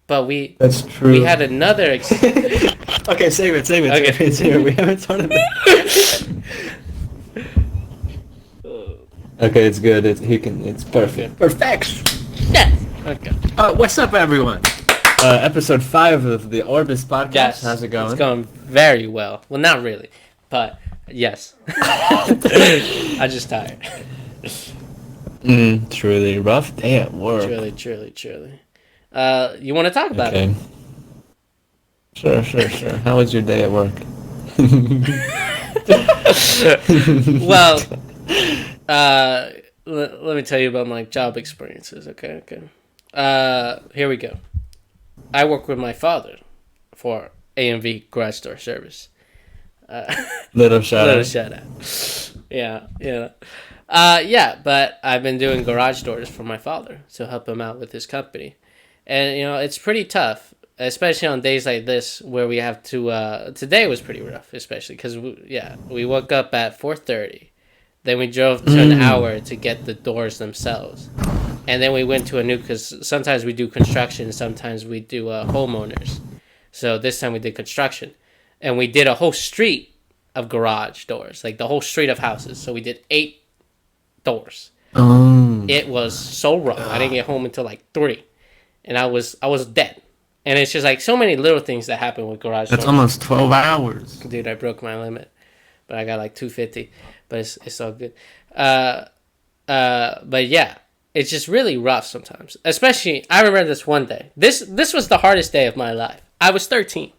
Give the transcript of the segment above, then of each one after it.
But we That's true. we had another. Okay, save it. Okay. Save it. We haven't started. Okay, it's good. It's perfect. Perfect. Yes. Okay. What's up, everyone? Episode 5 of the Orbis Podcast. Yes. How's it going? It's going very well. Well, not really, but yes. I'm just tired. Truly rough day at work. Truly. You want to talk about it? Sure. How was your day at work? Well, let me tell you about my job experiences. Okay. Here we go. I work with my father for AMV garage door service. Little shout out. Yeah. But I've been doing garage doors for my father to help him out with his company. And, it's pretty tough, especially on days like this where we have to, today was pretty rough, especially because, we woke up at 4:30. Then we drove to an hour to get the doors themselves. And then we went to because sometimes we do construction, sometimes we do homeowners. So this time we did construction. And we did a whole street of garage doors, like the whole street of houses. So we did 8 doors. It was so rough. I didn't get home until like 3. And I was dead. And it's just like so many little things that happen with garage doors. That's almost 12 hours. Dude, I broke my limit. But I got like 250. But it's all good. But yeah, it's just really rough sometimes. Especially, I remember this one day. This was the hardest day of my life. I was 13.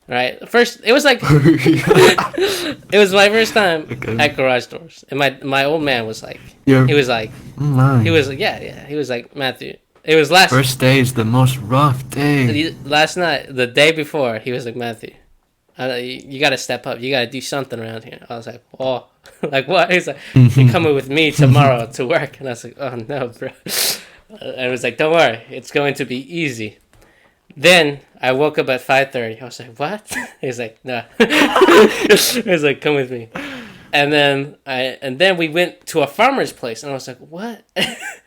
Right? First, it was like it was my first time at garage doors. And my old man was like, he was like, Matthew. It was first day is the most rough day. Last night, the day before, he was like, Matthew, you got to step up. You got to do something around here. I was like, oh, like what? He's like, you're coming with me tomorrow to work. And I was like, oh no, bro. And I was like, don't worry, it's going to be easy. Then I woke up at 5:30. I was like, what? He's like, no. He's like, come with me. And then we went to a farmer's place, and I was like, what?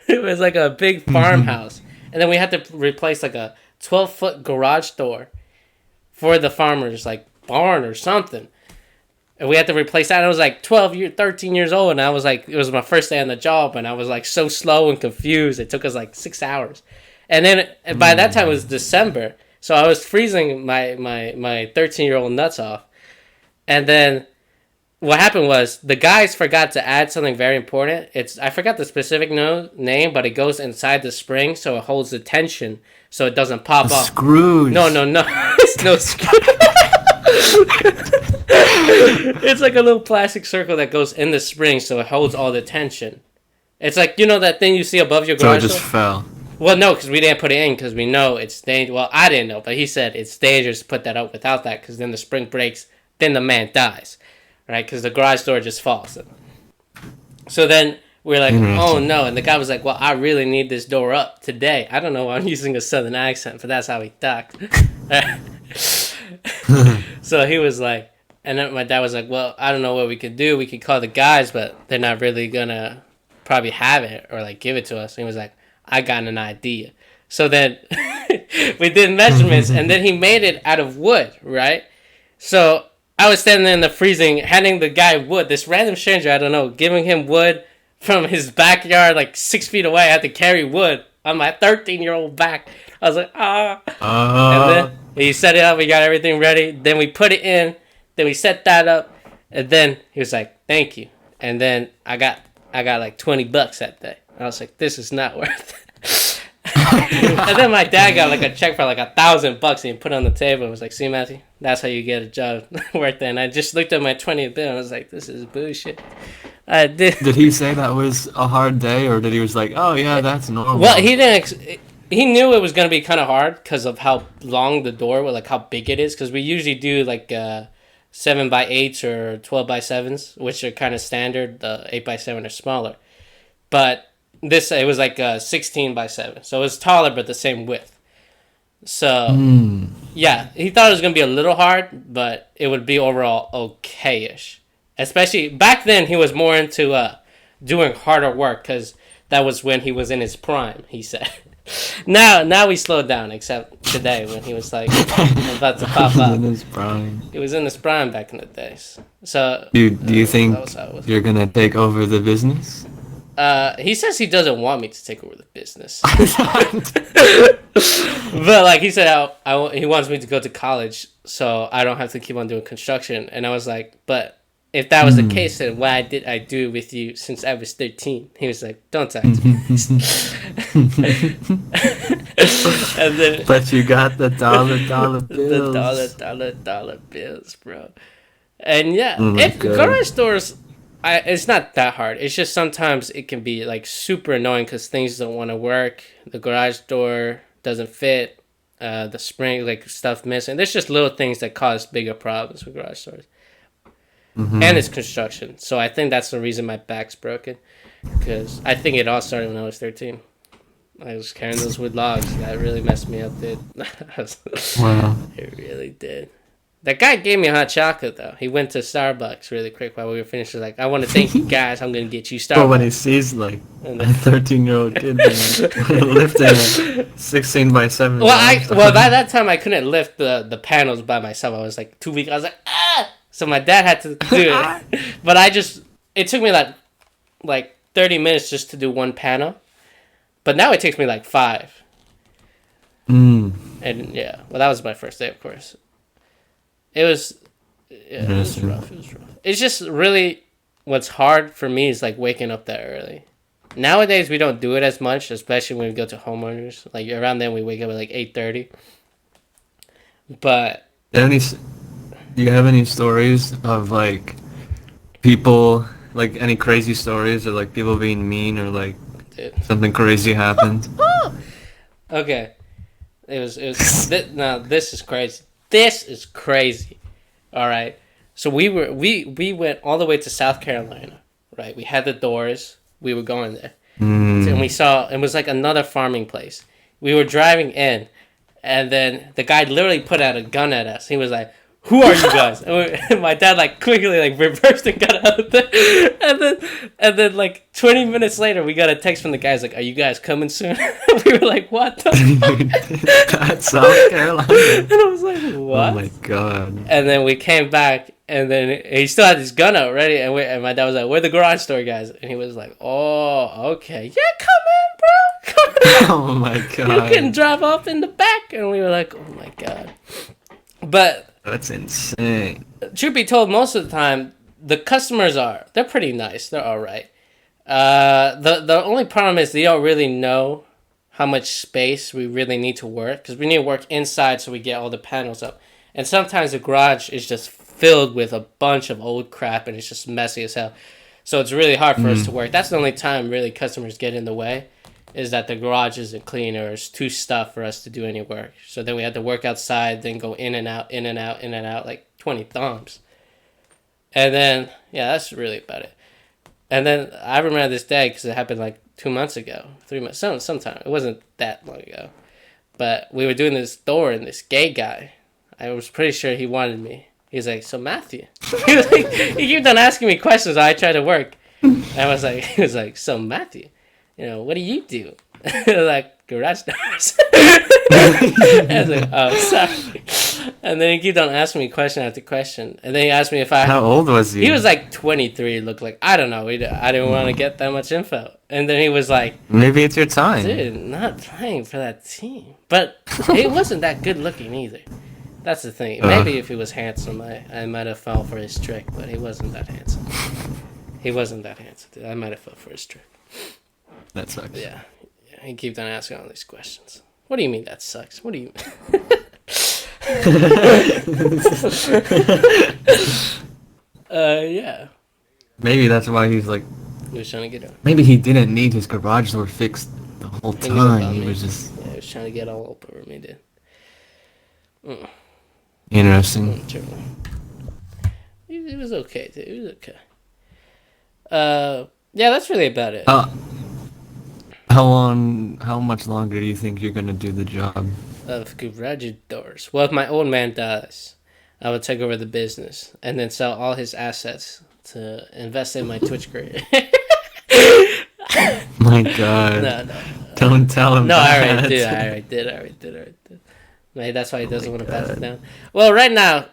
It was like a big farmhouse. And then we had to replace like a 12-foot garage door for the farmer's like barn or something. And we had to replace that. And I was like 13 years old, and I was like, it was my first day on the job, and I was like so slow and confused. It took us like 6 hours. And then by that time it was December, so I was freezing my 13-year-old nuts off. And then what happened was the guys forgot to add something very important. I forgot the specific name, but it goes inside the spring, so it holds the tension, so it doesn't pop off. Screws. No, it's no screw. It's like a little plastic circle that goes in the spring, so it holds all the tension. It's like, that thing you see above your garage door? So it just fell. Well, no, because we didn't put it in because we know it's dangerous. Well, I didn't know, but he said it's dangerous to put that up without that because then the spring breaks, then the man dies, right? Because the garage door just falls. So then we're like, oh no, and the guy was like, well, I really need this door up today. I don't know why I'm using a southern accent, but that's how he talked. So he was like, and then my dad was like, well, I don't know what we could do. We could call the guys, but they're not really gonna probably have it or like give it to us. And he was like, I got an idea. So then we did measurements, and then he made it out of wood, right? So I was standing in the freezing, handing the guy wood, this random stranger, I don't know, giving him wood from his backyard, like 6 feet away. I had to carry wood on my 13-year-old back. I was like, And then he set it up, we got everything ready. Then we put it in, then we set that up, and then he was like, thank you. And then I got like $20 that day. I was like, this is not worth it. And then my dad got like a check for like $1,000 and he put it on the table and was like, see, Matthew, that's how you get a job worth it. And I just looked at my 20th bill and I was like, this is bullshit. I did. Did he say that was a hard day, or did he was like, oh yeah, that's normal? Well, he didn't. He knew it was going to be kind of hard because of how long the door was, like how big it is. Because we usually do like 7x8s or 12x7s, which are kind of standard. The 8x7 are smaller. But it was like 16x7, so it was taller but the same width. So yeah, he thought it was gonna be a little hard, but it would be overall okay-ish. Especially back then, he was more into doing harder work because that was when he was in his prime. He said. Now we slowed down, except today when he was like about to pop up. In his prime. He was in his prime back in the days. So Do you think that was how it was. you're gonna take over the business? He says he doesn't want me to take over the business. But like he said, he wants me to go to college so I don't have to keep on doing construction. And I was like, but if that was the case, then why did I do it with you since I was 13? He was like, don't talk to me. And then, but you got the dollar bills. The dollar bills, bro. And yeah, God. garage doors, it's not that hard. It's just sometimes it can be like super annoying because things don't want to work. The garage door doesn't fit. The spring, like stuff missing. There's just little things that cause bigger problems with garage doors. And it's construction. So I think that's the reason my back's broken. Because I think it all started when I was 13. I was carrying those wood logs. That really messed me up, dude. Wow. It really did. That guy gave me a hot chocolate, though. He went to Starbucks really quick while we were finished. He was like, I want to thank you guys. I'm going to get you Starbucks. But when he sees, like, a 13-year-old kid lifting a 16 by 7. Well, by that time, I couldn't lift the panels by myself. I was like 2 weeks. I was like, ah! So my dad had to do it. But it took me like 30 minutes just to do one panel. But now it takes me like 5. And yeah, well, that was my first day, of course. It was rough. It's just really what's hard for me is like waking up that early. Nowadays, we don't do it as much, especially when we go to homeowners. Like around then, we wake up at like 8:30. But do you have any stories of like people, like any crazy stories, or like people being mean, or like something crazy happened? Okay, it was. Now this is crazy. This is crazy. All right. So we went all the way to South Carolina, right? We had the doors. We were going there. And we saw, it was like another farming place. We were driving in, and then the guy literally put out a gun at us. He was like, who are you guys? And my dad like quickly like reversed and got out there. And then like 20 minutes later, we got a text from the guys like, are you guys coming soon? We were like, what the fuck? That's South Carolina. And I was like, what? Oh my god. And then we came back, and then he still had his gun out ready, and my dad was like, we're the garage door guys. And he was like, oh, okay. Yeah, come in, bro. Come in. Oh my god. You can drive off in the back. And we were like, oh my god. But that's insane. Truth be told, most of the time, the customers they're pretty nice. They're all right. The only problem is they don't really know how much space we really need to work, because we need to work inside so we get all the panels up. And sometimes the garage is just filled with a bunch of old crap, and it's just messy as hell. So it's really hard for us to work. That's the only time really customers get in the way, is that the garage isn't clean or it's too stuffed for us to do any work. So then we had to work outside, then go in and out, like 20 thumbs. And then, yeah, that's really about it. And then I remember this day because it happened like 2 months ago, 3 months, sometime. It wasn't that long ago. But we were doing this door, and this gay guy, I was pretty sure he wanted me. He was like, so Matthew. He kept on asking me questions while I tried to work. And he was like, so Matthew, what do you do? Like, garage doors. I was like, oh, sorry. And then he kept on asking me question after question. And then he asked me How old was he? He was like 23, looked like. I don't know. I didn't want to get that much info. And then he was like, maybe it's your time. Dude, not playing for that team. But he wasn't that good looking either. That's the thing. Maybe if he was handsome, I might have fell for his trick. But he wasn't that handsome. Dude. I might have fell for his trick. That sucks. Yeah. He kept on asking all these questions. What do you mean that sucks? What do you yeah. Maybe that's why he's like... He was trying to get out. Maybe he didn't need his garage door fixed the whole time. He was just... Yeah, he was trying to get all over me, dude. Interesting. It was okay, dude. It was okay. Yeah, that's really about it. How much longer do you think you're gonna do the job? Of garage doors. Well, if my old man dies, I would take over the business and then sell all his assets to invest in my Twitch career. My God. No. Don't tell him No, that. I already did. Maybe that's why he doesn't want to pass it down. Well, right now...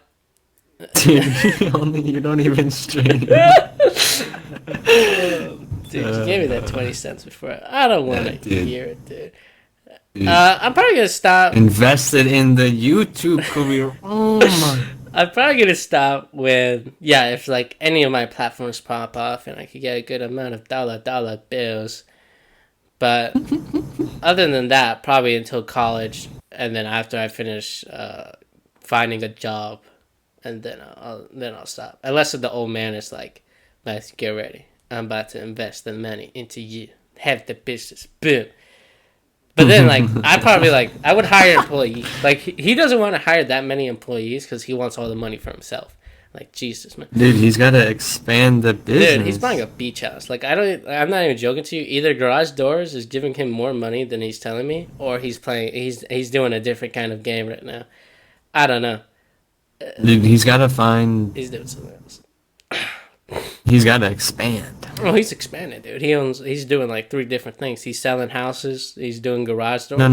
Dude, you don't even stream. Dude, you gave me that 20 cents before. I don't want to hear it, dude. I'm probably going to stop... Invested in the YouTube career. Oh my... I'm probably going to stop when... Yeah, if like any of my platforms pop off and I could get a good amount of dollar bills. But other than that, probably until college, and then after I finish finding a job, and then I'll stop. Unless the old man is like, "Let's get ready. I'm about to invest the money into you. Have the business, boom." But then, like, I would hire employees. Like, he doesn't want to hire that many employees because he wants all the money for himself. Like, Jesus, man. Dude, he's got to expand the business. Dude, he's buying a beach house. Like, I'm not even joking to you. Either Garage Doors is giving him more money than he's telling me, or he's doing a different kind of game right now. I don't know. Dude, he's got to find... He's doing something else. He's got to expand. Oh, he's expanding, dude. He's doing like 3 different things. He's selling houses. He's doing garage doors. No.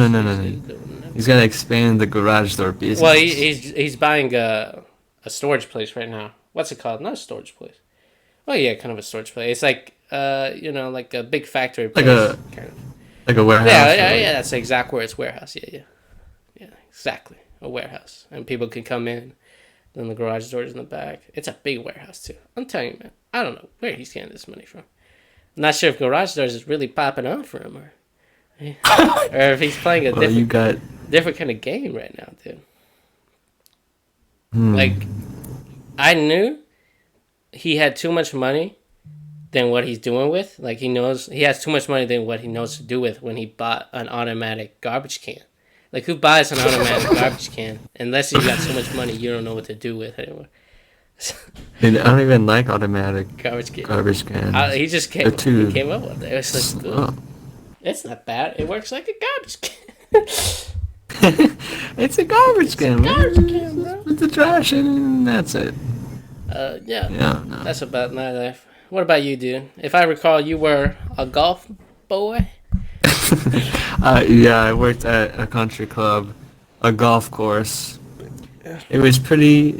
He's got to expand the garage door business. Well, he's buying a storage place right now. What's it called? Not a storage place. Well, yeah, kind of a storage place. It's like like a big factory place. Like a warehouse. Yeah. That's the exact word. It's warehouse. Yeah, exactly. A warehouse, and people can come in. Then the garage doors in the back. It's a big warehouse too. I'm telling you, man. I don't know where he's getting this money from. I'm not sure if garage doors is really popping off for him, or if he's playing a different kind of game right now, dude. Like, I knew he had too much money than what he's doing with. Like, he has too much money than what he knows to do with when he bought an automatic garbage can. Like, who buys an automatic garbage can? Unless you got so much money, you don't know what to do with it anymore. Dude, I don't even like automatic garbage cans. He just came up with it. It was like, good. It's not bad. It works like a garbage can. It's a garbage can, man. Garbage can, bro. Put the trash in and that's it. Yeah. No. That's about my life. What about you, dude? If I recall, you were a golf boy? Yeah, I worked at a country club, a golf course. It was pretty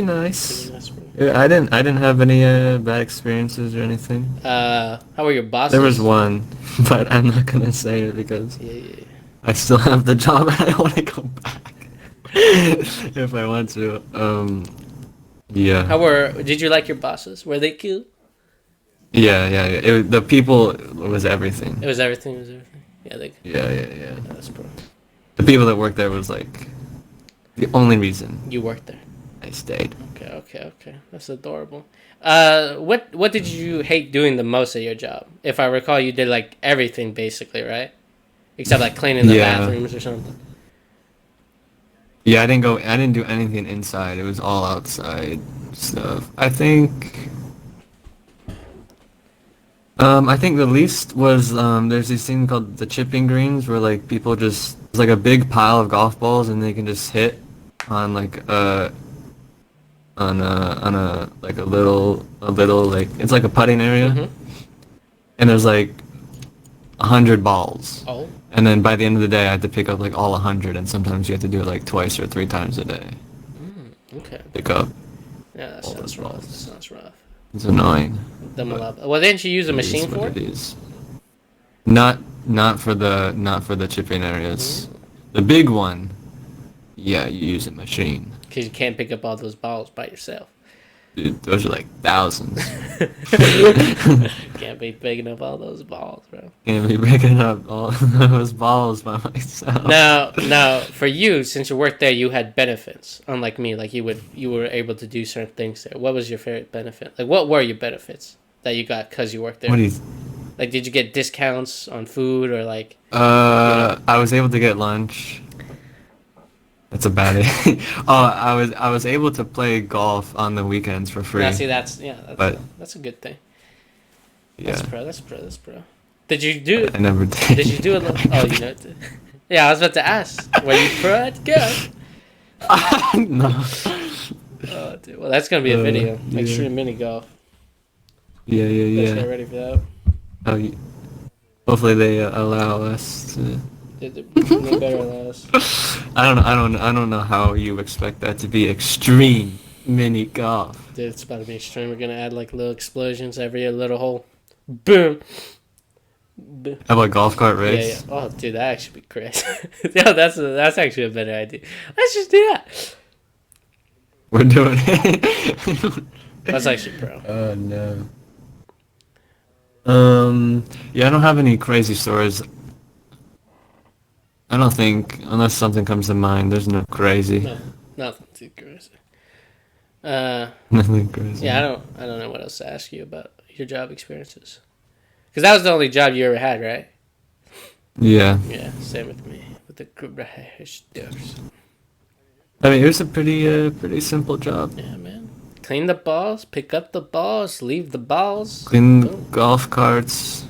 nice. I didn't have any bad experiences or anything. How were your bosses? There was one, but I'm not gonna say it because I still have the job and I want to go back if I want to. Yeah. Did you like your bosses? Were they cute? Yeah. The people was everything. It was everything. Yeah. Yeah. That's pro. The people that worked there was like the only reason you worked there. I stayed. Okay. That's adorable. What did you hate doing the most at your job? If I recall, you did like everything basically, right? Except like cleaning the bathrooms or something. Yeah, I didn't do anything inside. It was all outside stuff. I think the least was there's this thing called the chipping greens where like people it's like a big pile of golf balls and they can just hit on like a little like it's like a putting area, and there's like 100 balls. Oh. And then by the end of the day, I had to pick up like all 100, and sometimes you have to do it like twice or 3 times a day. Okay. Pick up. Yeah, that sounds rough. It's annoying. Well, didn't you use a machine for it? It is. Not for the chipping areas. The big one. Yeah, you use a machine. Because you can't pick up all those balls by yourself. Dude, those are like thousands. Can't be picking up all those balls, bro. Can't be picking up all those balls by myself. Now, for you, since you worked there, you had benefits. Unlike me, like you were able to do certain things there. What was your favorite benefit? Like, what were your benefits that you got because you worked there? Like, did you get discounts on food or like? I was able to get lunch. That's about it. I was able to play golf on the weekends for free. Yeah, see, that's a good thing. Yeah. That's pro. Did you do? I never did. Did you do it? Oh, you know. Yeah, I was about to ask. Were you pro at golf? No. Oh, dude. Well, that's gonna be a video. Extreme mini golf. Yeah. Let's get ready for that. Oh, Hopefully they allow us to. They better allow us. I don't know how you expect that to be extreme mini golf. Dude, it's about to be extreme. We're gonna add like little explosions every little hole. Boom. Boom. How about golf cart Yeah, race? yeah. Oh, dude, that actually be crazy. Yeah, that's actually a better idea. Let's just do that. We're doing it. That's actually pro. Oh no. Yeah, I don't have any crazy stories. I don't think, unless something comes to mind, there's no crazy. No, nothing too crazy. Nothing crazy. Yeah, I don't know what else to ask you about your job experiences. Because that was the only job you ever had, right? Yeah. Yeah, same with me. With the garage doors. I mean, it was a pretty simple job. Yeah, man. Clean the balls, pick up the balls, leave the balls. Clean Boom. golf carts.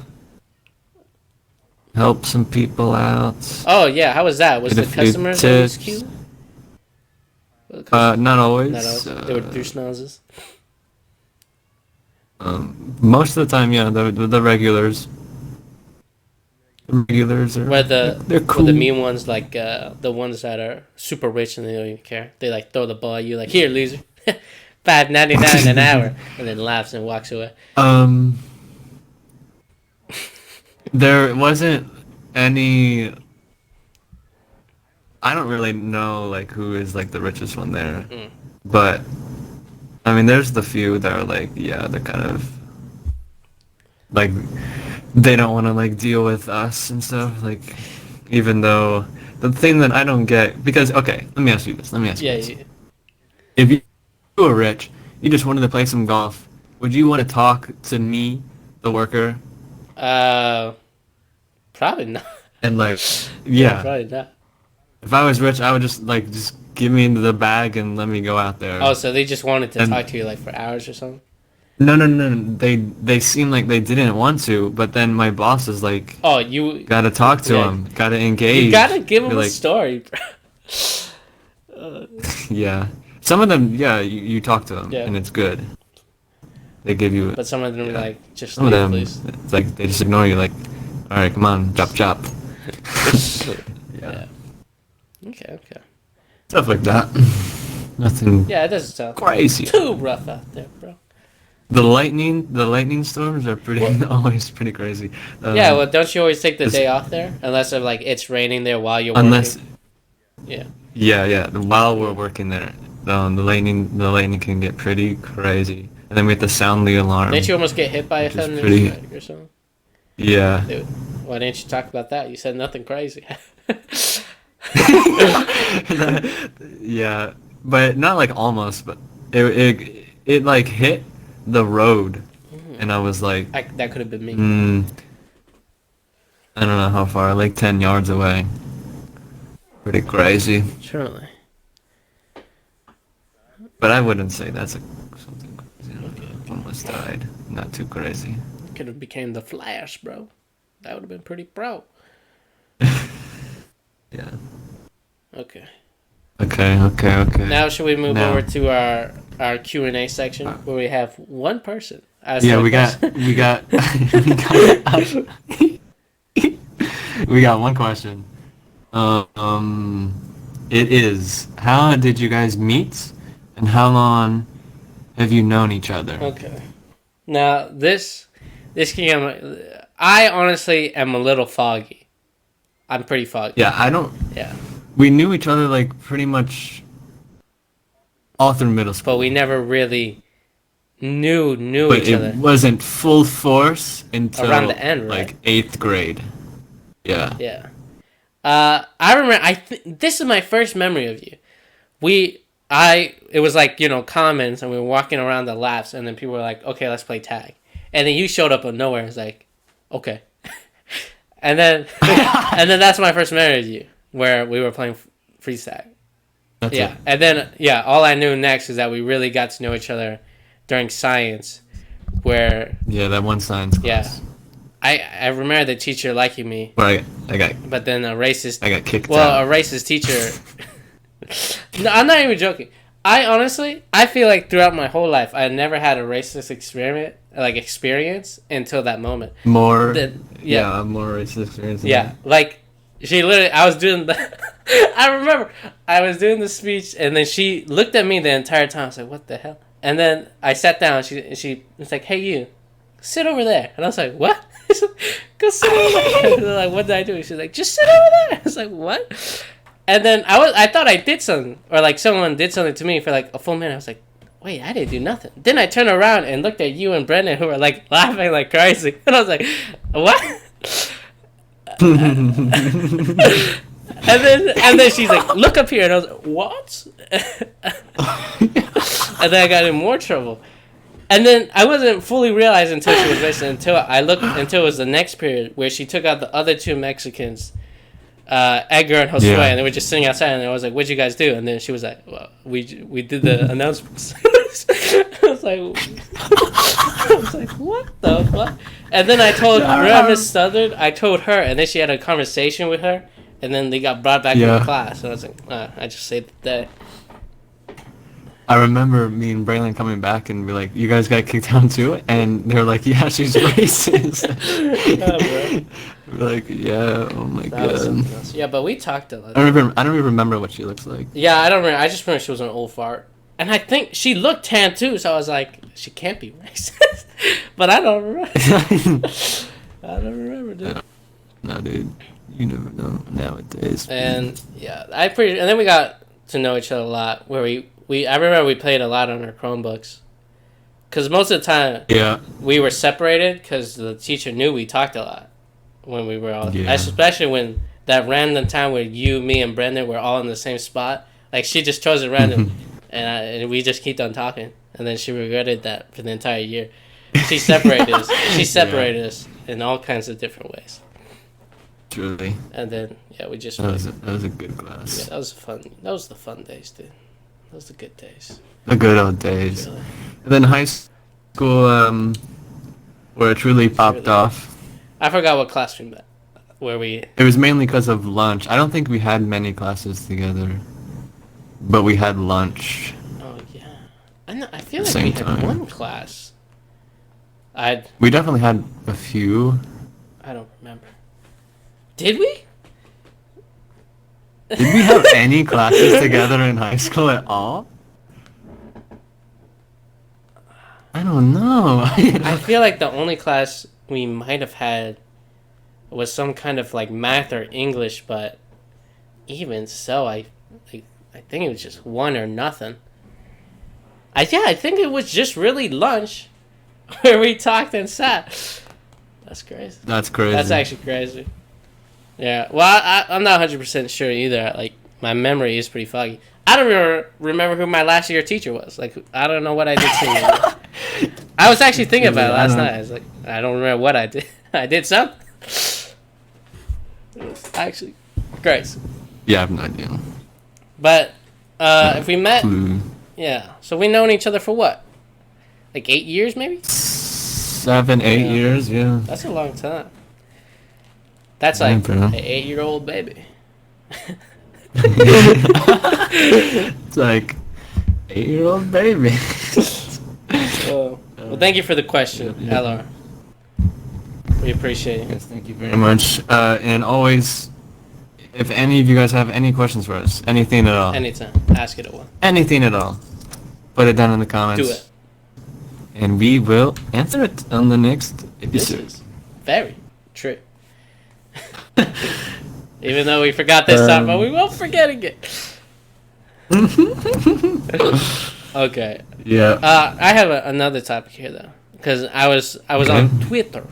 Help some people out. Oh, yeah, how was that? Was Get the a few customers always tips. cute? Not always. Not always. They were douche noses. Most of the time, yeah, the regulars. The regulars are. They're cool. Were the mean ones like the ones that are super rich and they don't even care? They like throw the ball at you like, here, loser, $5.99 an hour, and then laughs and walks away. There wasn't any. I don't really know like who is like the richest one there, but I mean, there's the few that are like, yeah, they're kind of like they don't want to like deal with us and stuff. Like, even though the thing that I don't get, because okay, let me ask you this. Yeah. If you were rich, you just wanted to play some golf, would you want to talk to me, the worker? Probably not. And like, yeah. Probably not. If I was rich, I would just give me into the bag and let me go out there. Oh, so they just wanted to talk to you like for hours or something? No. They seemed like they didn't want to, but then my boss is like, oh, you gotta talk to him, gotta engage. You gotta give him like, a story, bro. Yeah. Some of them, yeah, you talk to them, Yeah. and it's good. They give you. But some of them like just some of them, please. it's like they just ignore you. Like, all right, come on, chop. Yeah. Okay. Stuff like that. Nothing. Yeah, it doesn't sound crazy. Too rough out there, bro. The lightning storms are always pretty crazy. Yeah, well, don't you always take the day off there, unless like it's raining there while you're working? Yeah. Yeah. While we're working there, the lightning can get pretty crazy, and then we have to sound the alarm. Didn't you almost get hit by a thunder strike or something? Yeah. Dude, why didn't you talk about that? You said nothing crazy. Yeah, but not like almost, but it like hit the road, and I was like, that could have been me. I don't know how far, like 10 yards away. Pretty crazy. Surely. But I wouldn't say that's something crazy. Okay. Almost died. Not too crazy. Could have became the Flash, bro. That would have been pretty pro. Yeah. Okay. Okay. Now should we move over to our Q&A section where we have one person ask we got we got one question. It is, how did you guys meet and how long have you known each other? Okay. Now this can I honestly am a little foggy. I'm pretty foggy. Yeah. We knew each other like pretty much all through middle school. But we never really knew each other. It wasn't full force until around the end, right? Like 8th grade. Yeah. Yeah. I remember this is my first memory of you. It was like, comments, and we were walking around the laps, and then people were like, okay, let's play tag. And then you showed up out of nowhere. It's like, okay. and then that's my first memory of you, where we were playing freeze tag. That's yeah. it. And then, all I knew next is that we really got to know each other during science, where... Yeah, that one science class. Yeah. I remember the teacher liking me. Well, I got... But then a racist... I got kicked out. Well, a racist teacher... No, I'm not even joking. I feel like throughout my whole life, I never had a racist experience until that moment. More racist experience. Yeah, like she literally, I was doing the, I remember I was doing the speech, and then she looked at me the entire time. I was like, "What the hell?" And then I sat down. She was like, "Hey, you, sit over there." And I was like, "What?" Go sit over there. Like, what did I do? She's like, "Just sit over there." I was like, "What?" And then I thought I did something, or like someone did something to me for like a full minute. I was like, "Wait, I didn't do nothing." Then I turned around and looked at you and Brendan, who were like laughing like crazy, and I was like, "What?" and then she's like, "Look up here," and I was like, "What?" And then I got in more trouble. And then I wasn't fully realized until she was racist, until it was the next period where she took out the other two Mexicans, Edgar and Josue, and they were just sitting outside, and I was like, "What'd you guys do?" And then she was like, "Well, we did the announcements." I was like, "What the fuck?" And then I told Miss Southern, I told her, and then she had a conversation with her, and then they got brought back into class, and I was like, I just saved the day. I remember me and Braylon coming back and be like, "You guys got kicked out too?" And they're like, "Yeah, she's racist." We're like, "Yeah, oh my god." Yeah, but we talked a lot. I don't even remember what she looks like. Yeah, I don't remember. I just remember she was an old fart, and I think she looked tan too. So I was like, she can't be racist. But I don't remember. I don't remember, dude. No, dude, you never know nowadays. And yeah, and then we got to know each other a lot. Where I remember we played a lot on our Chromebooks. Because most of the time, we were separated because the teacher knew we talked a lot when we were all... Yeah. Especially when that random time where you, me, and Brendan were all in the same spot. Like, she just chose it random, and we just kept on talking. And then she regretted that for the entire year. She separated us. She separated us in all kinds of different ways. Truly. And then, we just... That was a good class. Yeah, that was the fun days, dude. Those are the good days. The good old days. Really. And then high school, where it truly popped off. I forgot what class we met. It was mainly because of lunch. I don't think we had many classes together, but we had lunch. Oh yeah. I feel like we had one class. We definitely had a few. I don't remember. Did we? Did we have any classes together in high school at all? I don't know. I feel like the only class we might have had was some kind of like math or English, but even so, I think it was just one or nothing. I think it was just really lunch where we talked and sat. That's crazy. That's crazy. That's actually crazy. Yeah, well, I'm not 100% sure either. Like, my memory is pretty foggy. I don't remember who my last year teacher was. Like, I don't know what I did senior. I was actually thinking about it last night. I was like, I don't remember what I did. I did something. It was actually crazy. Yeah, I have no idea. But if we met, so we known each other for what? Like 8 years, maybe? 7, 8 years, yeah. That's a long time. That's like an 8-year-old baby. It's like 8-year-old baby. Well, thank you for the question, LR. We appreciate it. Yes, thank you very much. And always, if any of you guys have any questions for us, anything at all. Anytime. Ask it at one. Anything at all. Put it down in the comments. Do it. And we will answer it on the next episode. This is very true. Even though we forgot this time, but we won't forget again. Okay. Yeah. I have another topic here though, because I was on Twitter,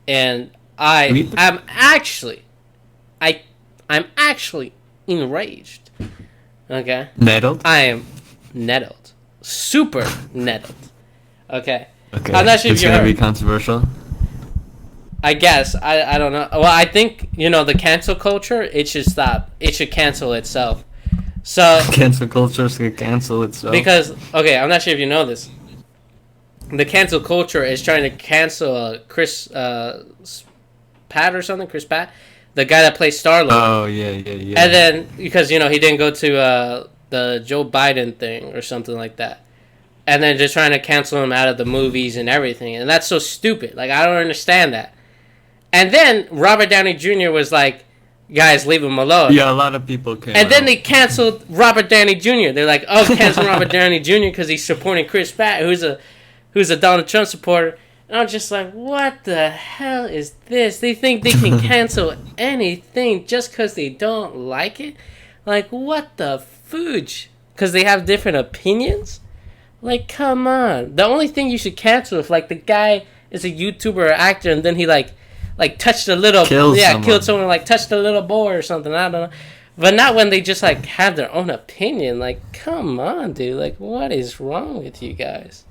and I'm actually enraged. Okay. Nettled. I am nettled, super nettled. Okay. Okay. I'm not sure it's if you're gonna be controversial. I guess. I don't know. Well, I think, the cancel culture, it should stop. It should cancel itself. So cancel culture should cancel itself. Because, okay, I'm not sure if you know this. The cancel culture is trying to cancel Chris Pratt or something. Chris Pratt, the guy that plays Star-Lord. Oh, yeah. And then, because, he didn't go to the Joe Biden thing or something like that. And then just trying to cancel him out of the movies and everything. And that's so stupid. Like, I don't understand that. And then Robert Downey Jr. was like, guys, leave him alone. Yeah, a lot of people came And then they canceled Robert Downey Jr. They're like, oh, cancel Robert Downey Jr. because he's supporting Chris Pratt, who's a Donald Trump supporter. And I'm just like, what the hell is this? They think they can cancel anything just because they don't like it? Like, what the fooge? Because they have different opinions? Like, come on. The only thing you should cancel if, like, the guy is a YouTuber or actor and then he, like touched a little... killed someone, like, touched a little boy or something. I don't know. But not when they just, like, have their own opinion. Like, come on, dude. Like, what is wrong with you guys?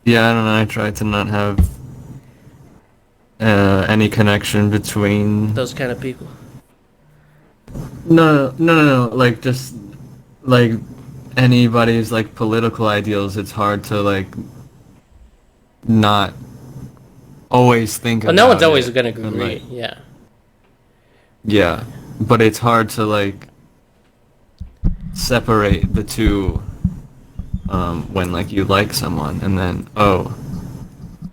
Yeah, I don't know. I try to not have any connection between... those kind of people. No. Like, just, like, anybody's, like, political ideals. It's hard to, like, not always think about no one's always going to agree, like, yeah. Yeah, but it's hard to, like, separate the two when, like, you like someone and then, oh,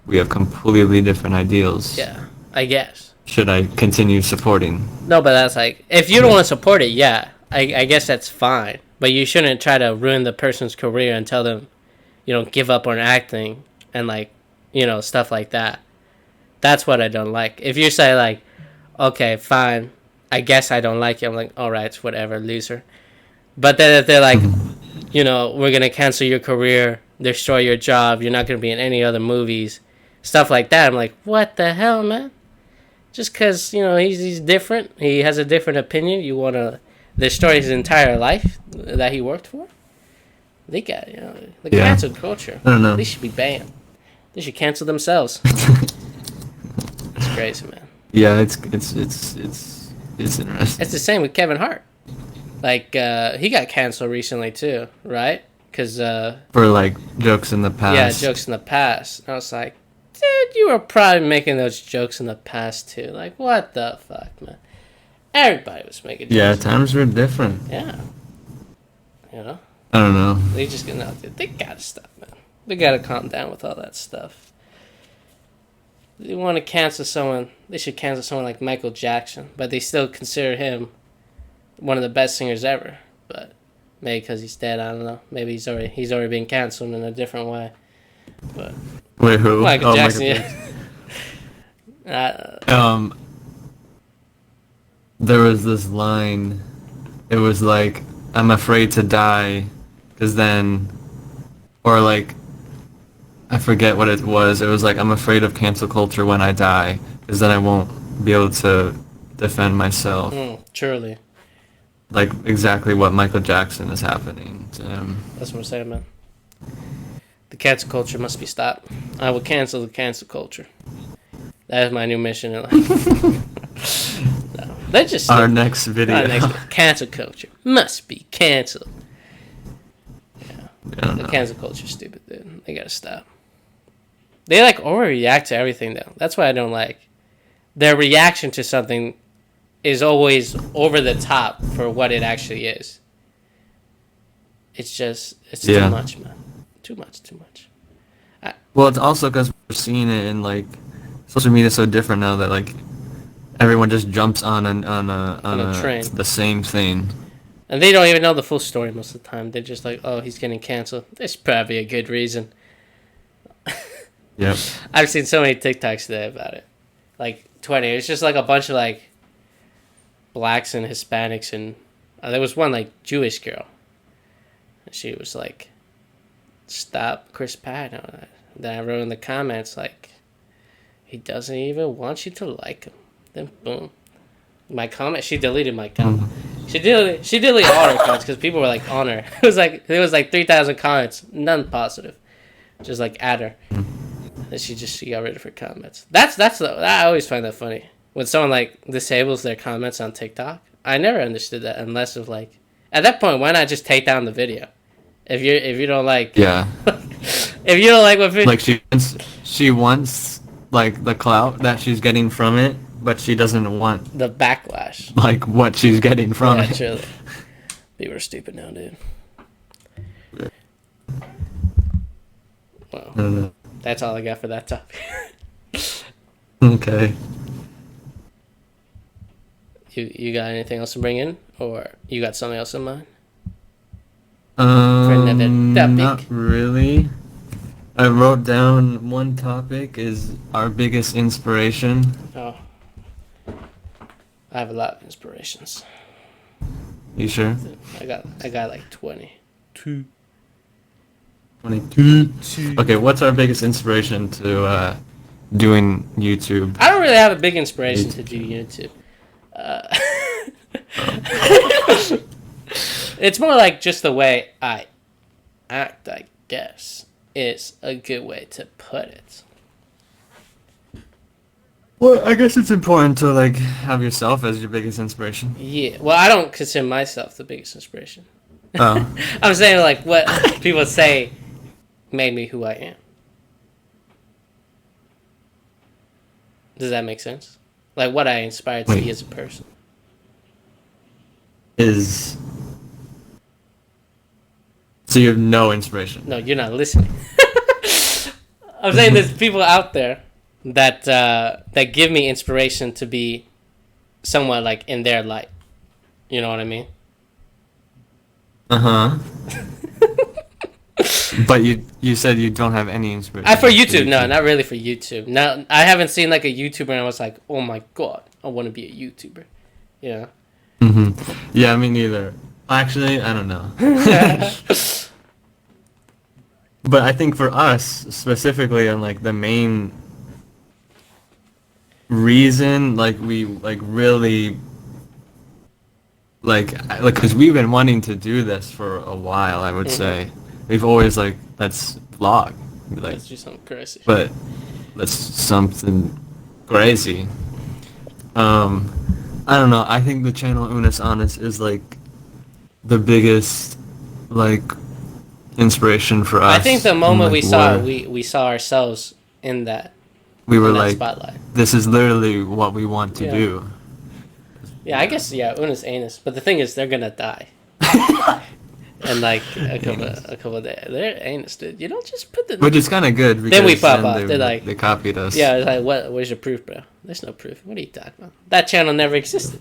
we have completely different ideals. Yeah, I guess. Should I continue supporting? No, but that's like, if you don't want to support it, yeah, I guess that's fine. But you shouldn't try to ruin the person's career and tell them, you know, give up on acting and, like, you know, stuff like that. That's what I don't like. If you say, like, okay, fine, I guess I don't like you, I'm like, alright, whatever, loser. But then if they're like, you know, we're going to cancel your career, destroy your job, you're not going to be in any other movies, stuff like that, I'm like, what the hell, man? Just because, you know, he's different, he has a different opinion, you want to destroy his entire life that he worked for? They got, you know, the cancel culture. I don't know. They should be banned. They should cancel themselves. It's crazy, man. Yeah, it's interesting. It's the same with Kevin Hart. Like, he got canceled recently too, right? Because for, like, jokes in the past. Yeah, jokes in the past. And I was like, dude, you were probably making those jokes in the past too. Like, what the fuck, man? Everybody was making jokes. Yeah, times were different. Yeah. You know? I don't know. They just get out there. They gotta stop, man. They gotta calm down with all that stuff. They want to cancel someone. They should cancel someone like Michael Jackson, but they still consider him one of the best singers ever. But maybe because he's dead, I don't know. Maybe he's already been canceled in a different way. But wait, who? Michael Jackson. Michael Yeah. There was this line. It was like, I'm afraid to die, because then, or like, I forget what it was. It was like, I'm afraid of cancel culture when I die, because then I won't be able to defend myself. Truly. Like, exactly what Michael Jackson is happening to him. That's what I'm saying, man. The cancel culture must be stopped. I will cancel the cancel culture. That is my new mission in life. No, that's just our next video. Cancel culture must be canceled. Yeah. The cancel culture is stupid, dude. They gotta stop. They, like, overreact to everything, though. That's what I don't like. Their reaction to something is always over the top for what it actually is. It's too much, man. Too much. Well, it's also because we're seeing it in, like, social media is so different now that, like, everyone just jumps on a train. The same thing. And they don't even know the full story most of the time. They're just like, oh, he's getting canceled. There's probably a good reason. Yep. I've seen so many TikToks today about it. Like, 20. It's just like a bunch of, like, blacks and Hispanics. And there was one, like, Jewish girl. And she was like, stop Chris Pratt. And then I wrote in the comments, like, he doesn't even want you to like him. Then, boom. My comment, she deleted my comment. She deleted all her comments because people were, like, on her. There was like 3,000 comments, none positive. Just, like, at her. And she got rid of her comments. I always find that funny. When someone, like, disables their comments on TikTok, I never understood that unless of, like, at that point, why not just take down the video? If you don't like, yeah, if you don't like what video, like she wants like the clout that she's getting from it, but she doesn't want the backlash, like what she's getting from it. Truly. People are stupid now, dude. Well, I don't know. that's all I got for that topic. Okay. You got anything else to bring in, or you got something else in mind? Not topic? really. I wrote down one topic is our biggest inspiration. Oh, I have a lot of inspirations. You sure? I got like 20. 22. Okay, what's our biggest inspiration to doing YouTube? I don't really have a big inspiration to do YouTube. It's more like just the way I act, I guess, is a good way to put it. Well, I guess it's important to like have yourself as your biggest inspiration. Yeah, well, I don't consider myself the biggest inspiration. Oh. I'm saying like what people say made me who I am. Does that make sense? Like what I inspired to be as a person. So you have no inspiration? No, you're not listening. I'm saying there's people out there that that give me inspiration to be somewhat like in their light. You know what I mean? Uh-huh. But you said you don't have any inspiration. For YouTube, no, not really for YouTube. Now I haven't seen like a YouTuber and I was like, oh my god, I want to be a YouTuber. You know? Mm-hmm. Yeah, me neither. Actually, I don't know. But I think for us specifically, and like the main reason, like we like really like because we've been wanting to do this for a while. I would say we've always like let's vlog, like let's do something crazy. But let's something crazy. I don't know. I think the channel Unis Honest is like the biggest like inspiration for us. I think the moment like, we saw ourselves in that. We were in that like, spotlight. This is literally what we want to do. Yeah, I guess Unis Anus, but the thing is, they're gonna die. And like a couple of days, they're anus, dude. You don't just put the. Which is kind of good. Because then we pop off. They're like, they copied us. Yeah, it's like, where's your proof, bro? There's no proof. What are you talking about? That channel never existed.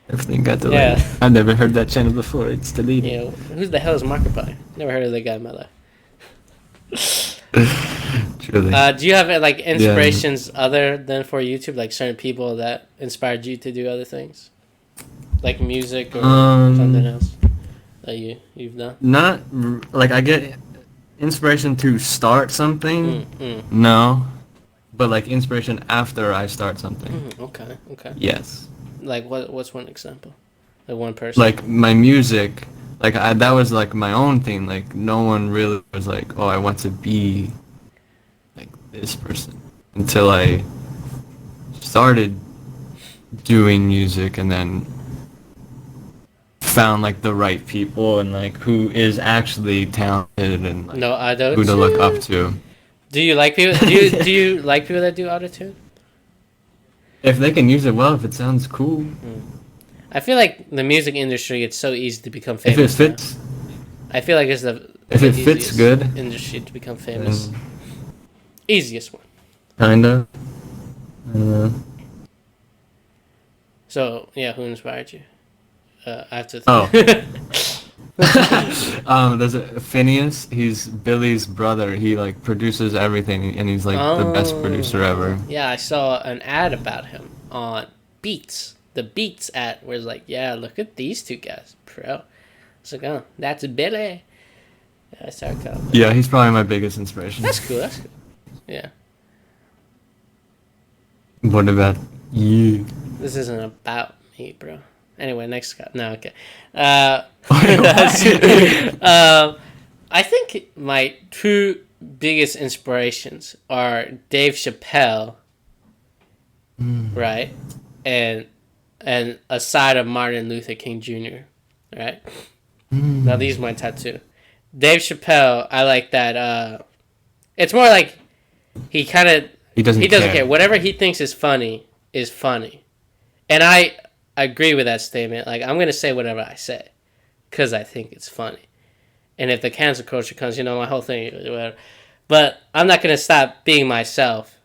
Everything got deleted. Yeah. I've never heard that channel before. It's deleted. Yeah, who the hell is Markiplier? Never heard of that guy in my life. Truly. Do you have like inspirations other than for YouTube, like certain people that inspired you to do other things, like music or something else that you've done? Not like I get inspiration to start something. No, but like inspiration after I start something. Okay. Yes. Like what's one example? Like one person. Like my music. Like that was like my own thing. Like no one really was like, oh, I want to be like this person until I started doing music and then found like the right people and like who is actually talented and like, who to look up to. Do you like people? Do you like people that do autotune? If they can use it well, if it sounds cool. I feel like the music industry, it's so easy to become famous. If it fits. I feel like it's if it fits good industry to become famous. Easiest one. Kinda. So yeah, who inspired you? I have to. There's a Phineas. He's Billy's brother. He like produces everything, and he's like the best producer ever. Yeah, I saw an ad about him on Beats. The Beats ad where it's like, yeah, look at these two guys, bro. It's like, oh, that's Billy. Yeah, I started calling. Yeah, he's probably my biggest inspiration. That's cool. Yeah. What about you? This isn't about me, bro. Anyway, next guy. No, okay. I think my two biggest inspirations are Dave Chappelle, right, and a side of Martin Luther King Jr. Right. Now these are my tattoo. Dave Chappelle, I like that. It's more like he doesn't care. Whatever he thinks is funny, and I agree with that statement. Like, I'm gonna say whatever I say, because I think it's funny. And if the cancel culture comes, my whole thing, whatever. But I'm not going to stop being myself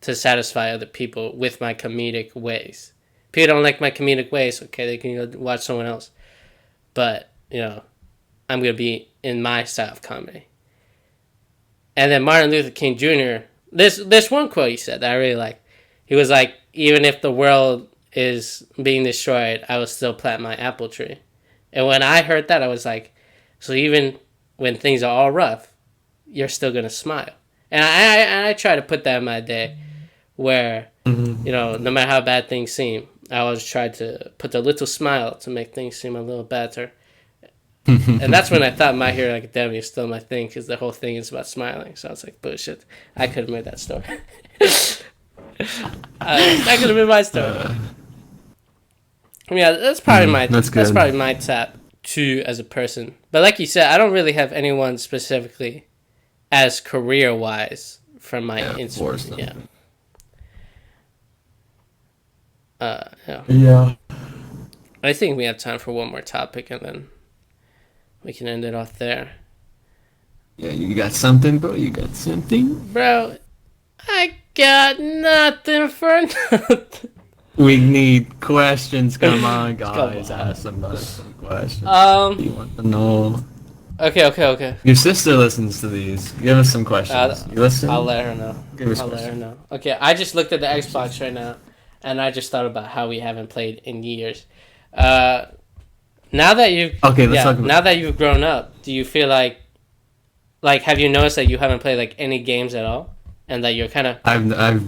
to satisfy other people with my comedic ways. People don't like my comedic ways, okay, they can go watch someone else. But, I'm going to be in my style of comedy. And then Martin Luther King Jr., this one quote he said that I really like. He was like, even if the world is being destroyed, I will still plant my apple tree. And when I heard that, I was like, so even when things are all rough, you're still going to smile. And I try to put that in my day where, no matter how bad things seem, I always try to put a little smile to make things seem a little better. And that's when I thought My Hero Academia is still my thing, because the whole thing is about smiling. So I was like, bullshit. I could have made that story. That could have been my story. Yeah, that's probably that's probably my top 2 as a person. But like you said, I don't really have anyone specifically as career-wise from my Instagram. Yeah. I think we have time for one more topic, and then we can end it off there. Yeah, you got something, bro? You got something? Bro, I got nothing for nothing. We need questions. Come on, guys. Ask somebody some questions. You want to know? Okay. Your sister listens to these. Give us some questions. You listen? I'll let her know. Let her know. Okay, I just looked at the Xbox right now, and I just thought about how we haven't played in years. Now that you've talk about. Now that you've grown up, do you feel like have you noticed that you haven't played like any games at all, and that you're kind of I've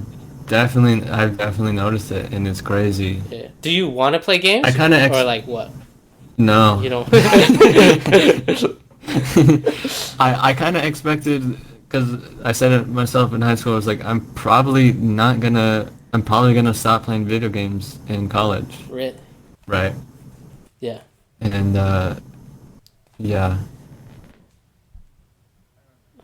definitely noticed it, and it's crazy. Yeah. Do you want to play games? I kind of or like what? No. You don't. I kind of expected, because I said it myself in high school. I was like, I'm probably gonna stop playing video games in college. Really? Right. Yeah. And yeah.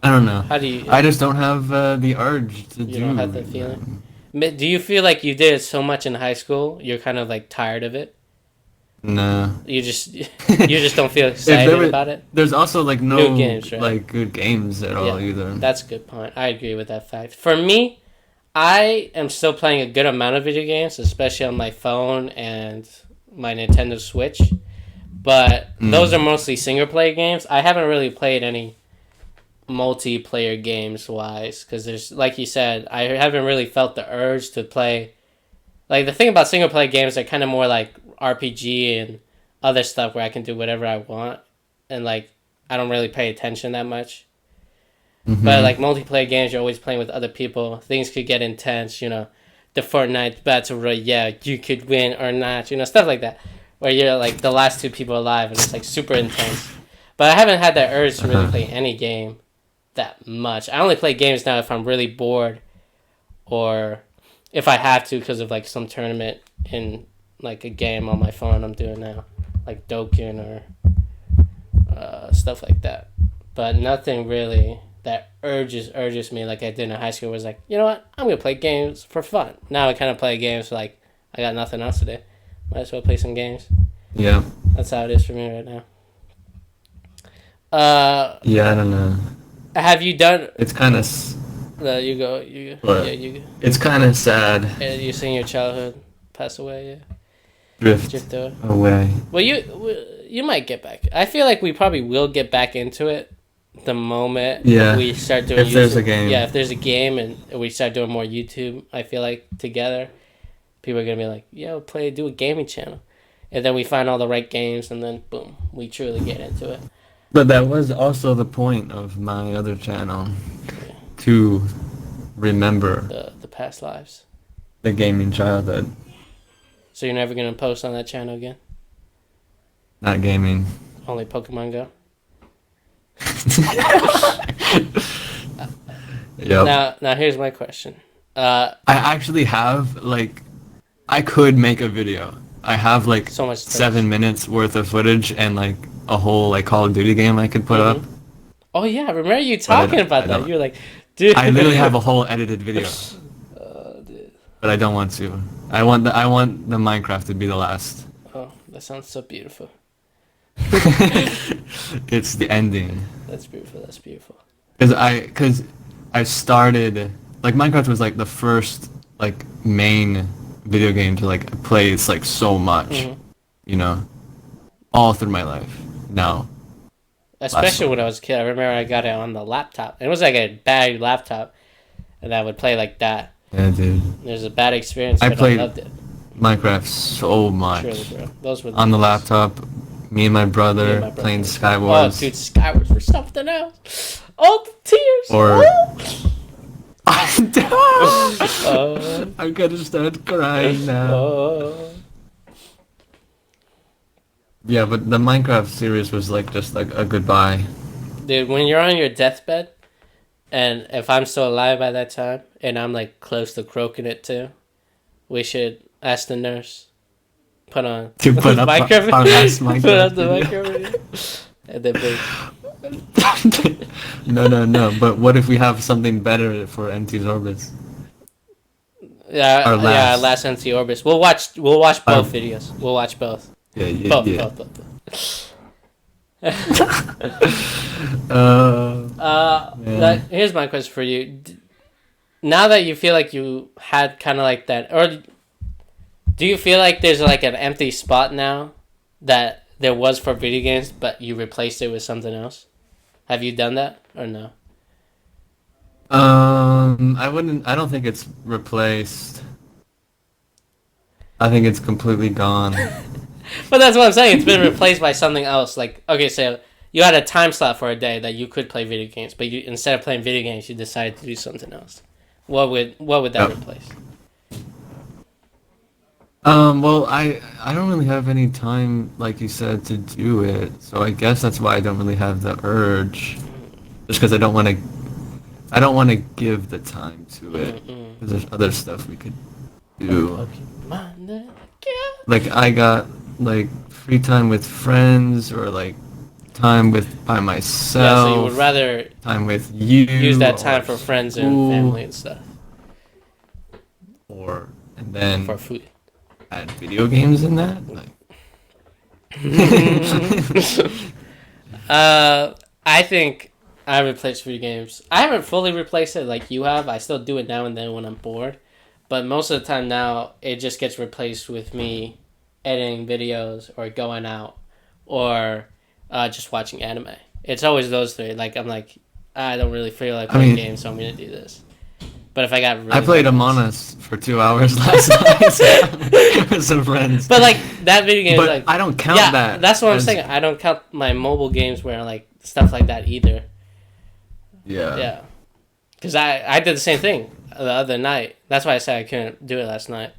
I don't know. How do you? I just don't have the urge to do. You don't have the feeling. Do you feel like you did it so much in high school, you're kind of like tired of it? No. You just don't feel excited about it? There's also like no new games, right? like good games at all either. That's a good point. I agree with that fact. For me, I am still playing a good amount of video games, especially on my phone and my Nintendo Switch. But those are mostly single player games. I haven't really played any multiplayer games wise, because there's, like you said, I haven't really felt the urge to play. Like, the thing about single player games, are kind of more like RPG and other stuff where I can do whatever I want, and like I don't really pay attention that much. But like multiplayer games, you're always playing with other people. Things could get intense, the Fortnite battle royale, you could win or not, stuff like that, where you're like the last 2 people alive, and it's like super intense. But I haven't had that urge to really play any game that much. I only play games now if I'm really bored, or if I have to because of like some tournament in like a game on my phone I'm doing now, like Dokkan or stuff like that. But nothing really that urges me like I did in high school. Was like, you know what, I'm gonna play games for fun. Now I kind of play games like I got nothing else to do. Might as well play some games. Yeah. That's how it is for me right now. Yeah, I don't know. Have you done? It's kind of. You go. What? Yeah, you go. It's kind of sad. You seen your childhood pass away, yeah. Drift away. Well, you might get back. I feel like we probably will get back into it the moment we start doing. If there's a game. Yeah, if there's a game and we start doing more YouTube, I feel like together, people are gonna be like, "Yo, do a gaming channel," and then we find all the right games, and then boom, we truly get into it. But that was also the point of my other channel, to remember the past lives, the gaming childhood. So you're never gonna post on that channel again? Not gaming. Only Pokemon Go. Yep. Now here's my question. I actually have I could make a video. I have so much 7 minutes worth of footage and a whole Call of Duty game I could put up. Oh yeah, I remember you talking about that. You were like, dude. I literally have a whole edited video. Dude. But I don't want to. I want the Minecraft to be the last. Oh, that sounds so beautiful. It's the ending. That's beautiful. That's beautiful. Because I started like Minecraft was like the first like main video game to like play. It's like so much, you know, all through my life. Now, Especially when I was a kid, I remember I got it on the laptop. It was like a bad laptop, and I would play like that. Yeah, dude. It was a bad experience, but I loved it. Minecraft so much. Truly, bro. Those were on the laptop. Me and my brother playing Skywars. Oh, dude, Skywars were something else. All the tears. Or I'm gonna start crying now. Yeah, but the Minecraft series was like just like a goodbye. Dude, when you're on your deathbed, and if I'm still alive by that time, and I'm like close to croaking it too, we should ask the nurse. Put up Minecraft. Put up the microphone. And then No. But what if we have something better for MT'sOrbis? Yeah, last MT'sOrbis. We'll watch both videos. We'll watch both. Yeah. Both. Here's my question for you. Now that you feel like you had kind of like that, or do you feel like there's like an empty spot now that there was for video games, but you replaced it with something else? Have you done that or no? I don't think it's replaced. I think it's completely gone. But that's what I'm saying. It's been replaced by something else. Like, okay, so you had a time slot for a day that you could play video games, but you instead of playing video games, you decided to do something else. What would that replace? Well, I don't really have any time, like you said, to do it. So I guess that's why I don't really have the urge. Just because I don't want to give the time to it. Because there's other stuff we could do. Like I got like free time with friends or like time by myself. Yeah, so you would rather time with you. Use that time for friends and family and stuff. And then for food. Add video games in that? Like I think I replaced video games. I haven't fully replaced it like you have. I still do it now and then when I'm bored. But most of the time now, it just gets replaced with me editing videos or going out or just watching anime. It's always those three. Like, I'm like, I don't really feel like playing games, so I'm going to do this. But if I got really I played Among Us for 2 hours last night with some friends. But, like, that video game is like... I don't count that. That's what I'm saying. I don't count my mobile games where, like, stuff like that either. Yeah. Yeah. Because I did the same thing the other night. That's why I said I couldn't do it last night.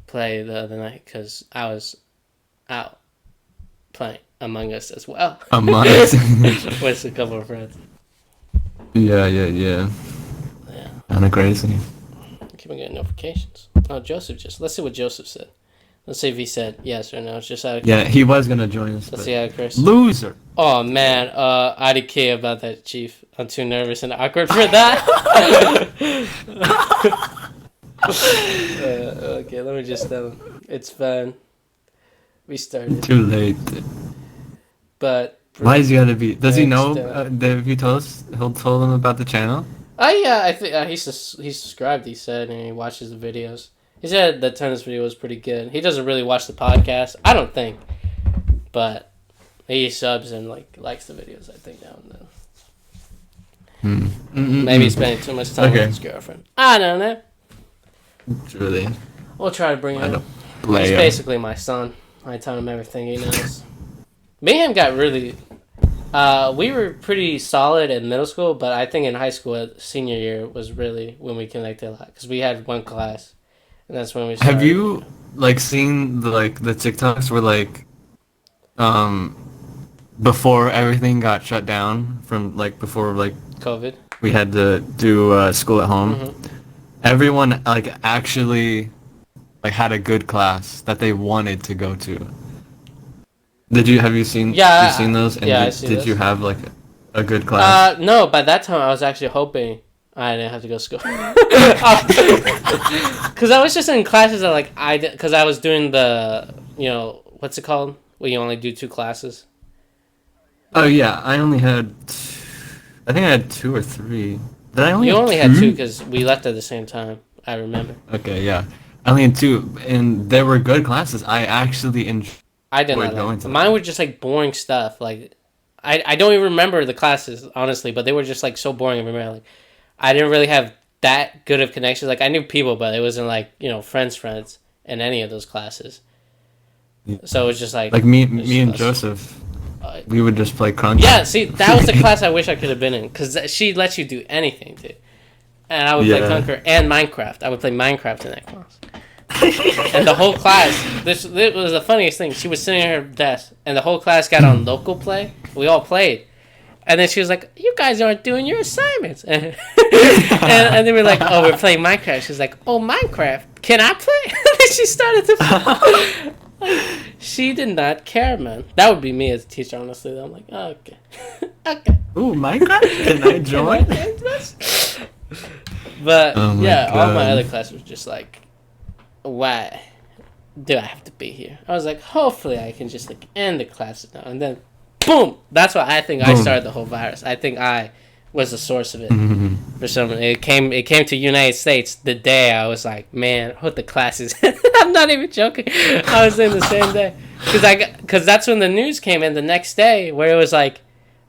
Play the other night because I was out playing Among Us as well. Among Us. With a couple of friends. Yeah. Kind of crazy. I keep on getting notifications. Oh, let's see what Joseph said. Let's see if he said yes or no. It's just out of Yeah, he was going to join us. Let's see how Chris. Loser. Oh, man. I didn't care about that, Chief. I'm too nervous and awkward for that. Okay, let me just tell him. It's fine. We started. Too late. But... Why is he going to be... Does he know? Have you told him about the channel? Yeah, I think he's subscribed, he said, and he watches the videos. He said the tennis video was pretty good. He doesn't really watch the podcast, I don't think. But he subs and likes the videos, I think, now and then. Maybe he's spending too much time with his girlfriend. I don't know. Really? We'll try to bring him up. He's basically my son. I tell him everything he knows. Me and him got really... we were pretty solid in middle school, but I think in high school, senior year, was really when we connected a lot. Because we had one class, and that's when we started. Have you, seen the TikToks where, before everything got shut down from, before, COVID? We had to do school at home. Everyone, actually, had a good class that they wanted to go to. Have you seen those? And I see did those. you have a good class? No, by that time I was actually hoping I didn't have to go to school. Because I was just in classes that because I was doing the, what's it called? Where you only do 2 classes. Oh yeah, I only had. I think I had 2 or 3. Did I only? You have only 2? had 2 because we left at the same time. I remember. Okay, yeah. I only had 2, and they were good classes. I actually enjoyed I did not going like. to Mine them. were just like boring stuff. Like, I don't even remember the classes honestly, but they were just like so boring. I remember like I didn't really have that good of connections. Like I knew people, but it wasn't like friends in any of those classes. So it was just like Like it was me just and us. Joseph, we would just play Crunch. Yeah, see, that was the class I wish I could have been in because she lets you do anything, dude. And I would play Yeah. Conquer and Minecraft. I would play Minecraft in that class. And the whole class, this was the funniest thing. She was sitting at her desk, and the whole class got on local play. We all played. And then she was like, "You guys aren't doing your assignments." And they were like, "Oh, we're playing Minecraft." She was like, "Oh, Minecraft. Can I play?" And then she started to She did not care, man. That would be me as a teacher, honestly. I'm like, oh, okay. Okay. Ooh, Minecraft? Can I join? But, Oh my yeah, all my God. other classes were just like, why do I have to be here? I was like, hopefully I can just, like, end the classes now. And then, boom! That's why I think I Boom. started the whole virus. I think I was the source of it. For some reason. It came to United States the day I was like, man, put the classes. I'm not even joking. I was in the same day. Because that's when the news came in the next day where it was like,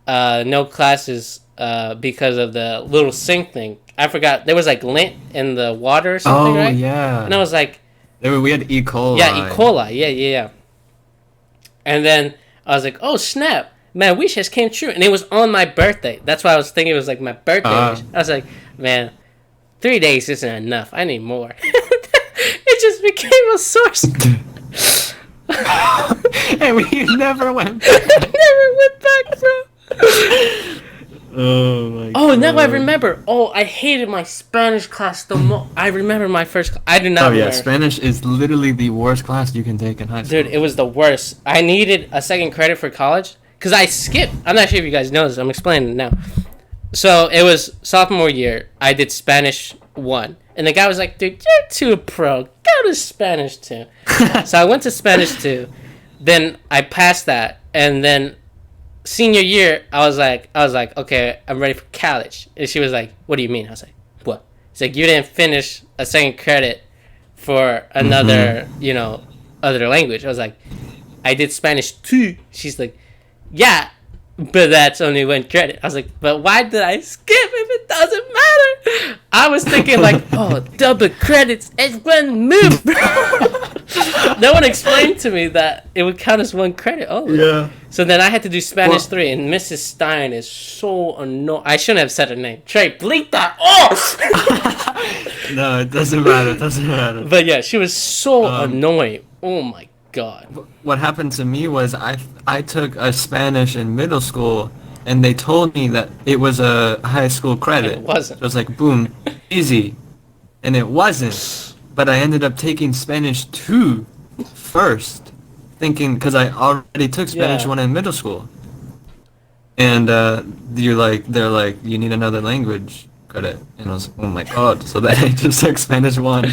no classes because of the little sink thing. I forgot. There was like lint in the water or something, Oh, right? yeah. And I was like, We had E. coli. yeah, E. coli. Yeah. And then I was like, oh, snap. Man, wish just came true. And it was on my birthday. That's why I was thinking it was like my birthday wish. I was like, man, 3 days isn't enough. I need more. It just became a source. And we never went back. I never went back, bro. Oh, my Oh, God. now I remember. Oh, I hated my Spanish class the most. I remember my first I do not Oh, yeah. remember. Spanish is literally the worst class you can take in high school. Dude, it was the worst. I needed a second credit for college because I skipped. I'm not sure if you guys know this. I'm explaining it now. So it was sophomore year. I did Spanish 1. And the guy was like, dude, you're too pro. Go to Spanish 2. So I went to Spanish 2. Then I passed that. And then senior year, I was like, okay, I'm ready for college. And she was like, what do you mean? I was like, what? It's like, you didn't finish a second credit for another, other language. I was like, I did Spanish 2. She's like, yeah, but that's only 1 credit. I was like, but why did I skip if it doesn't matter? I was thinking like, oh, double credits is 1 move, bro. No one explained to me that it would count as 1 credit only. Yeah. So then I had to do Spanish 3, and Mrs. Stein is so annoying. I shouldn't have said her name. Trey, bleep that off! No, it doesn't matter. It doesn't matter. But yeah, she was so annoying. Oh my god. What happened to me was I took a Spanish in middle school, and they told me that it was a high school credit. It wasn't. So it was like, boom, easy. And it wasn't. But I ended up taking Spanish 2 first, thinking, because I already took Spanish Yeah. 1 in middle school. And they're like, you need another language credit. And I was like, oh my god. So then I just took Spanish 1.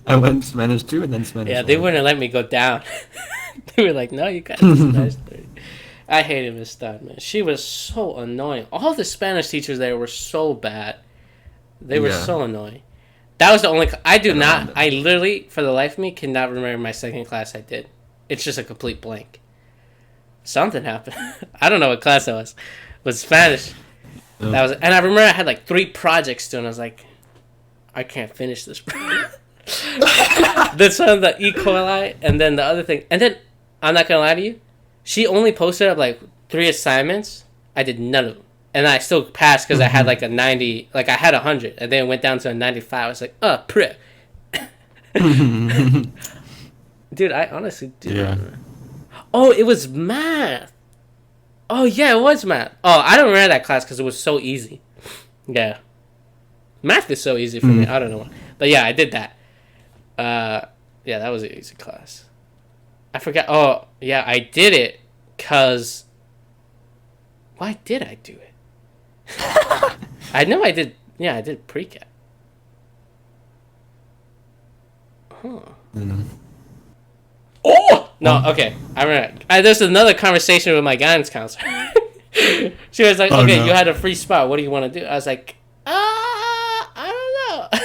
I went Spanish 2 and then Spanish 1. Yeah, they wouldn't let me go down. They were like, no, you got to do Spanish 3. I hated Miss Stein, man. She was so annoying. All the Spanish teachers there were so bad. They were Yeah. so annoying. That was the only... I do not... remember. I literally, for the life of me, cannot remember my second class I did. It's just a complete blank. Something happened. I don't know what class that was. It was Spanish. Oh. That was, and I remember I had like 3 projects due, and I was like, I can't finish this. This one, the E. coli, and then the other thing. And then, I'm not going to lie to you, she only posted up like 3 assignments. I did none of them. And I still passed because I had like a 90, like I had 100, and then it went down to a 95. I was like, prep. Dude, I honestly do. Yeah. Oh, it was math. Oh, yeah, it was math. Oh, I don't remember that class because it was so easy. Yeah. Math is so easy for me. I don't know why. But yeah, I did that. Yeah, that was an easy class. I forgot. Oh, yeah, I did it because... Why did I do it? I know I did. Yeah, I did pre-cap. Huh. Oh! No, okay. I remember. There's another conversation with my guidance counselor. She was like, Oh, okay, no. you had a free spot. What do you want to do? I was like, I don't know.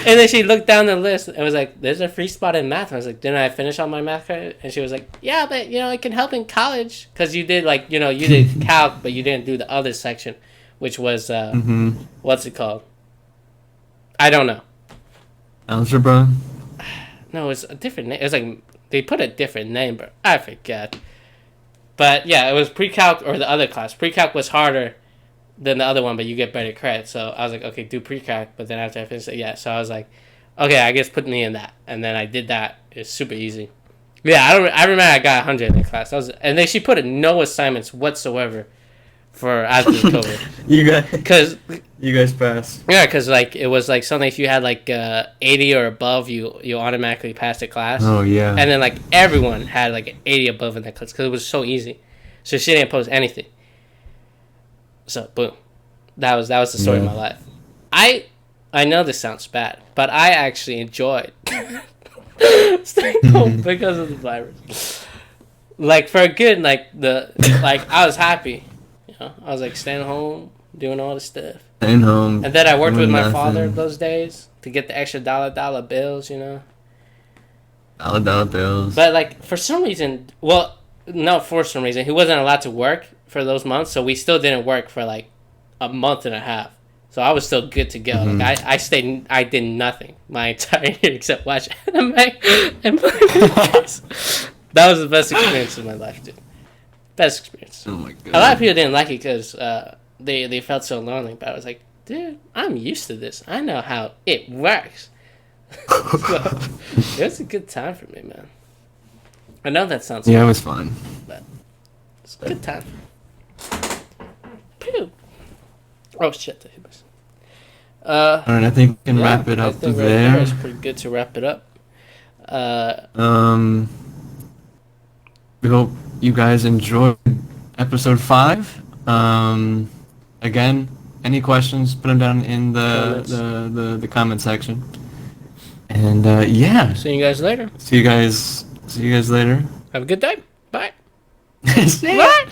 And then she looked down the list and was like, there's a free spot in math. I was like, didn't I finish all my math credit? And she was like, yeah, but, it can help in college. Because you did, you did calc, but you didn't do the other section, which was, what's it called? I don't know. Algebra? No, it's a different name. It was like, they put a different name, but I forget. But, yeah, it was pre-calc or the other class. Pre-calc was harder than the other one, but you get better credit. So I was like, okay, do pre-calc. But then after I finished it, so I was like, okay, I guess put me in that. And then I did that. It's super easy. Yeah, I remember I got 100 in the class. And then she put no assignments whatsoever for after COVID. You guys passed. Yeah, because it was something if you had 80 or above, you automatically passed the class. Oh yeah. And then everyone had an 80 above in that class because it was so easy. So she didn't post anything. So boom, that was the story of my life. I know this sounds bad, but I actually enjoyed staying home because of the virus. For a good I was happy. I was staying home, doing all this stuff. Staying home. And then I worked with my father those days to get the extra dollar bills. Dollar bills. But for some reason, he wasn't allowed to work for those months, so we still didn't work for a month and a half. So I was still good to go. I did nothing my entire year except watch anime and play video games. That was the best experience of my life, dude. Best experience. Oh my god. A lot of people didn't like it because they felt so lonely, but I was like, dude, I'm used to this. I know how it works. So, it was a good time for me, man. I know that sounds it was fun. But it's a good time. Pew. Oh shit, that hit us. Alright, I think we can wrap it up there. It's pretty good to wrap it up. We hope you guys enjoyed episode 5. Again, any questions, put them down in the comment section. And yeah. See you guys later. See you guys later. Have a good day. Bye. See ya. Bye.